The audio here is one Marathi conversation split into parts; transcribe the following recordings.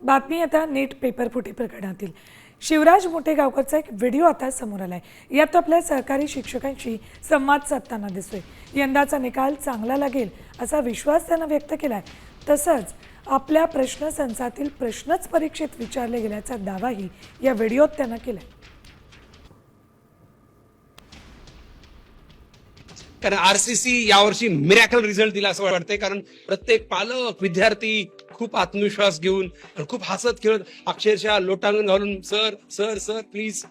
बातमी आता नीट पेपरफुटी प्रकरणातील शिवराज मोठेगावकरचा एक व्हिडिओ आता समोर आलाय. यात तो आपल्या सहकारी शिक्षकांशी संवाद साधताना दिसतोय. यंदाचा निकाल चांगला लागेल असा विश्वास त्यानं व्यक्त केलाय. तसंच आपल्या प्रश्नसंचातील प्रश्नच परीक्षेत विचारले गेल्याचा दावाही या व्हिडिओत त्यानं केलाय. कारण आरसीसी यावर्षी मिरॅकल रिझल्ट दिला असं वाटतंय. कारण प्रत्येक पालक विद्यार्थी खूप आत्मविश्वास घेऊन आणि खूप हसत खेळत अक्षरशः लोटांगण घालून सर सर सर प्लीज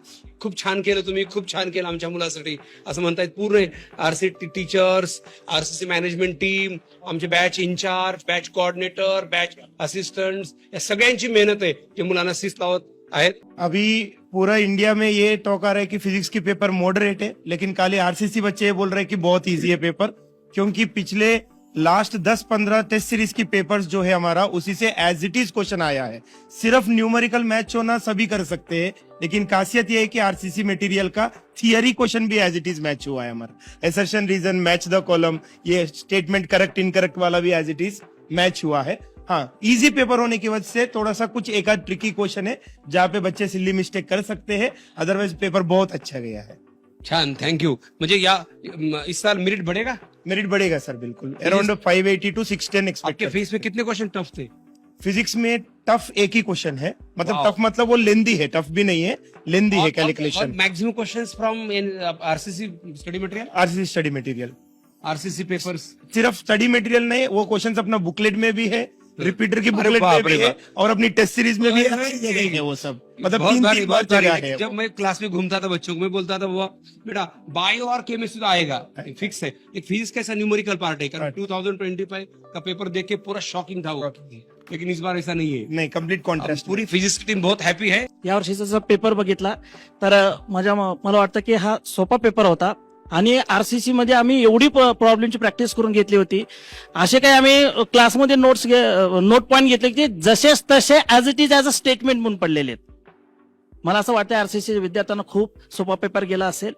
खूप छान केलं तुम्ही, खूप छान केलं आमच्या मुलासाठी असं म्हणतायत. पूर्ण RCC teachers, RCC management team, आमचे batch in charge, batch coordinator, batch assistants, या सगळ्यांची मेहनत आहे जे मुलांना शिस्त लावत आहेत. अभी पूरा इंडिया में ये टॉक आ रहा है कि फिजिक्स की पेपर मॉडरेट है, लेकिन काले आरसीसी बच्चे ये बोल रहे हैं कि बहुत इजी है पेपर, क्योंकि पिछले लास्ट 10-15 टेस्ट सीरीज की पेपर्स जो है हमारा उसी से एज इट इज क्वेश्चन आया है. सिर्फ न्यूमेरिकल मैच होना सभी कर सकते हैं, लेकिन खासियत ये है कि आरसीसी मटेरियल का थियरी क्वेश्चन भी एज इट इज मैच हुआ है हमारा. Assertion reason, match the column, ये स्टेटमेंट करेक्ट इनकरेक्ट वाला भी एज इट इज मैच हुआ है. हाँ, इजी पेपर होने की वजह से थोड़ा सा कुछ एक आध ट्रिकी क्वेश्चन है जहाँ पे बच्चे सिल्ली मिस्टेक कर सकते हैं, अदरवाइज पेपर बहुत अच्छा गया है. छान, थँक्यू. म्हणजे या इस साल मेरिट बढ़ेगा. मेरिट बढ़ेगा सर, बिल्कुल. अराउंड 580 to 610 आपके एक्सपेक्टेड. फेस में कितने क्वेश्चन टफ थे. फिजिक्स में टफ एक ही क्वेश्चन है, मतलब Wow. टफ मतलब वो लेंदी है, टफ भी नहीं है, लेंदी है calculation. Maximum questions from RCC study material, RCC study material, RCC papers. सिर्फ स्टडी मटेरियल नहीं, वो क्वेश्चंस अपना बुकलेट में भी है, रिपीटर की अरे बुकलेट बाप में भी रे है, बाप. और अपनी टेस्ट सीरीज में भी अरे है, जगह ही है वो सब. मतलब बहुत तीन भारी, तीन बहुत जगह भारी. है. जब मैं क्लास में घूमता था बच्चों को, मैं बोलता था वो बेटा बायो और केमिस्ट्री तो आएगा, फिक्स है. एक फिजिक्स कैसा न्यूमेरिकल पार्ट है. कारण 2025 का पेपर देख के पूरा शॉकिंग था वो, लेकिन इस बार ऐसा नहीं है. नहीं, कम्प्लीट कॉन्ट्रास्ट. पूरी फिजिक्स की टीम बहुत हॅपी है. यावर्षीचा जर पेपर बघितला तर मला वाटतं की हा सोपा पेपर होता आणि आरसीसी मध्ये आम्ही एवढी प्रॉब्लेमची प्रॅक्टिस करून घेतली होती. असे काही आम्ही क्लासमध्ये नोट पॉईंट घेतले की जसेच तसे as it is as a statement म्हणून पडलेले आहेत. मला असं वाटतं आरसीसी विद्यार्थ्यांना खूप सोपा पेपर गेला असेल.